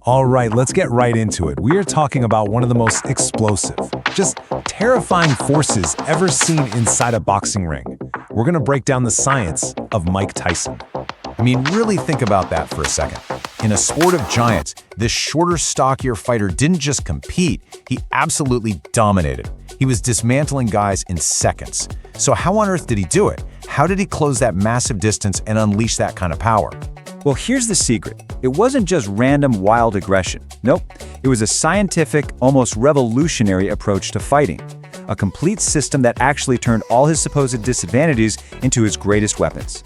All right, let's get right into it. We are talking about one of the most explosive, just terrifying forces ever seen inside a boxing ring. We're gonna break down the science of Mike Tyson. I mean, really think about that for a second. In a sport of giants, this shorter, stockier fighter didn't just compete, he absolutely dominated. He was dismantling guys in seconds. So how on earth did he do it? How did he close that massive distance and unleash that kind of power? Well, here's the secret. It wasn't just random wild aggression. Nope, it was a scientific, almost revolutionary approach to fighting. A complete system that actually turned all his supposed disadvantages into his greatest weapons.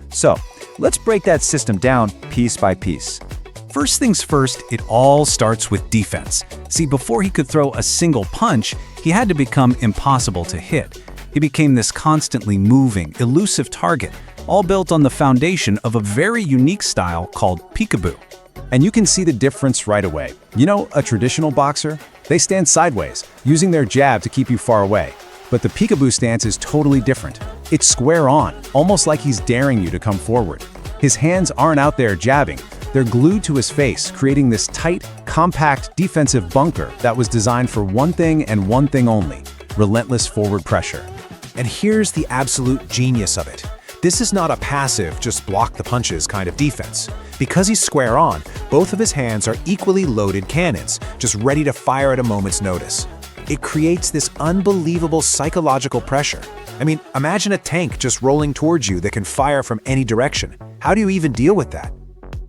So, let's break that system down piece by piece. First things first, it all starts with defense. See, before he could throw a single punch, he had to become impossible to hit. He became this constantly moving, elusive target, all built on the foundation of a very unique style called peekaboo. And you can see the difference right away. You know, a traditional boxer, they stand sideways, using their jab to keep you far away. But the peekaboo stance is totally different. It's square on, almost like he's daring you to come forward. His hands aren't out there jabbing. They're glued to his face, creating this tight, compact, defensive bunker that was designed for one thing and one thing only: relentless forward pressure. And here's the absolute genius of it. This is not a passive, just block the punches kind of defense. Because he's square on, both of his hands are equally loaded cannons, just ready to fire at a moment's notice. It creates this unbelievable psychological pressure. I mean, imagine a tank just rolling towards you that can fire from any direction. How do you even deal with that?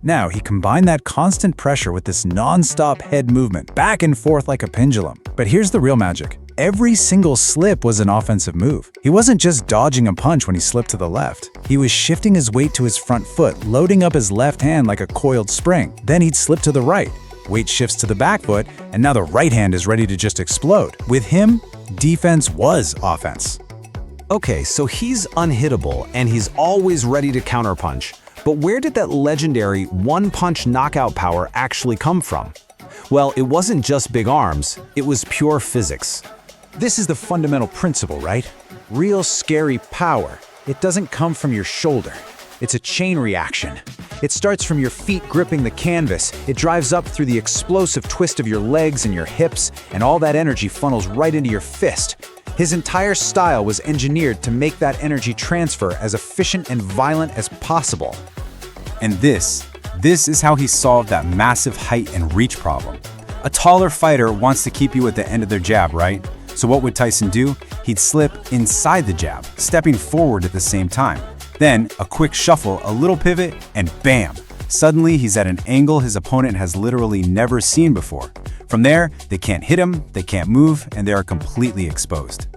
Now, he combined that constant pressure with this non-stop head movement, back and forth like a pendulum. But here's the real magic. Every single slip was an offensive move. He wasn't just dodging a punch when he slipped to the left. He was shifting his weight to his front foot, loading up his left hand like a coiled spring. Then he'd slip to the right. Weight shifts to the back foot, and now the right hand is ready to just explode. With him, defense was offense. Okay, so he's unhittable, and he's always ready to counterpunch. But where did that legendary one-punch knockout power actually come from? Well, it wasn't just big arms, it was pure physics. This is the fundamental principle, right? Real scary power. It doesn't come from your shoulder. It's a chain reaction. It starts from your feet gripping the canvas. It drives up through the explosive twist of your legs and your hips, and all that energy funnels right into your fist. His entire style was engineered to make that energy transfer as efficient and violent as possible. And this is how he solved that massive height and reach problem. A taller fighter wants to keep you at the end of their jab, right? So what would Tyson do? He'd slip inside the jab, stepping forward at the same time. Then, a quick shuffle, a little pivot, and bam! Suddenly, he's at an angle his opponent has literally never seen before. From there, they can't hit him, they can't move, and they are completely exposed.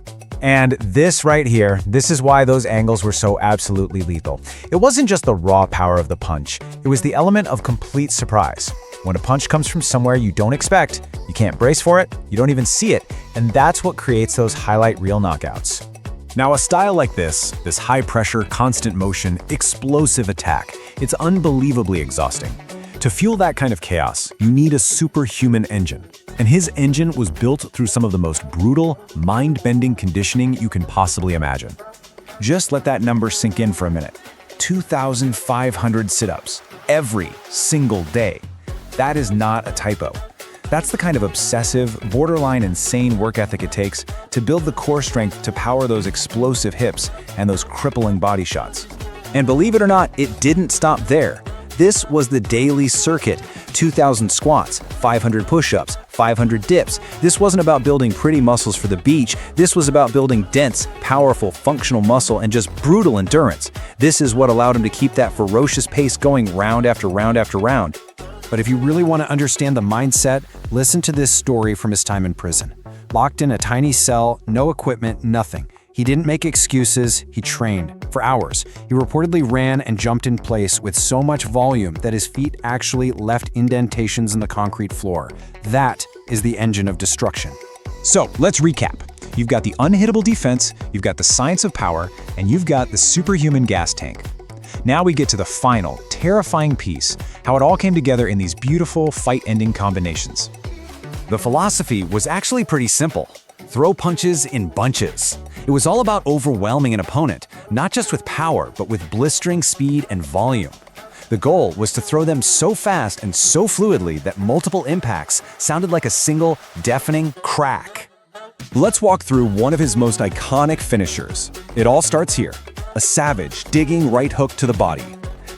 And this right here, this is why those angles were so absolutely lethal. It wasn't just the raw power of the punch, it was the element of complete surprise. When a punch comes from somewhere you don't expect, you can't brace for it, you don't even see it, and that's what creates those highlight reel knockouts. Now, a style like this high pressure, constant motion, explosive attack, it's unbelievably exhausting. To fuel that kind of chaos, you need a superhuman engine. And his engine was built through some of the most brutal, mind-bending conditioning you can possibly imagine. Just let that number sink in for a minute. 2,500 sit-ups every single day. That is not a typo. That's the kind of obsessive, borderline insane work ethic it takes to build the core strength to power those explosive hips and those crippling body shots. And believe it or not, it didn't stop there. This was the daily circuit: 2,000 squats, 500 push-ups, 500 dips. This wasn't about building pretty muscles for the beach. This was about building dense, powerful, functional muscle and just brutal endurance. This is what allowed him to keep that ferocious pace going round after round after round. But if you really want to understand the mindset, listen to this story from his time in prison. Locked in a tiny cell, no equipment, nothing. He didn't make excuses, he trained for hours. He reportedly ran and jumped in place with so much volume that his feet actually left indentations in the concrete floor. That is the engine of destruction. So let's recap. You've got the unhittable defense, you've got the science of power, and you've got the superhuman gas tank. Now we get to the final, terrifying piece, how it all came together in these beautiful fight-ending combinations. The philosophy was actually pretty simple. Throw punches in bunches. It was all about overwhelming an opponent, not just with power, but with blistering speed and volume. The goal was to throw them so fast and so fluidly that multiple impacts sounded like a single, deafening crack. Let's walk through one of his most iconic finishers. It all starts here, a savage, digging right hook to the body.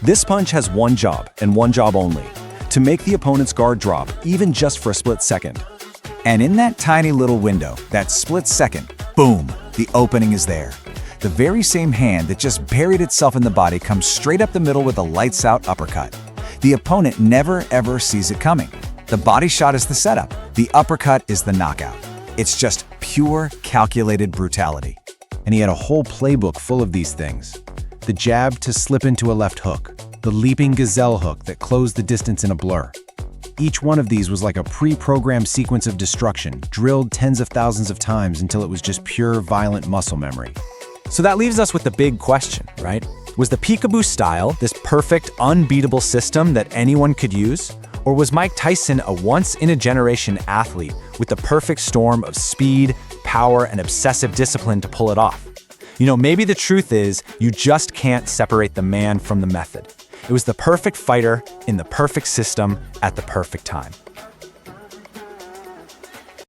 This punch has one job, and one job only, to make the opponent's guard drop, even just for a split second. And in that tiny little window, that split second, boom, the opening is there. The very same hand that just buried itself in the body comes straight up the middle with a lights-out uppercut. The opponent never ever sees it coming. The body shot is the setup. The uppercut is the knockout. It's just pure, calculated brutality. And he had a whole playbook full of these things. The jab to slip into a left hook. The leaping gazelle hook that closed the distance in a blur. Each one of these was like a pre-programmed sequence of destruction, drilled tens of thousands of times until it was just pure, violent muscle memory. So that leaves us with the big question, right? Was the peekaboo style this perfect, unbeatable system that anyone could use? Or was Mike Tyson a once-in-a-generation athlete with the perfect storm of speed, power, and obsessive discipline to pull it off? You know, maybe the truth is you just can't separate the man from the method. It was the perfect fighter in the perfect system at the perfect time.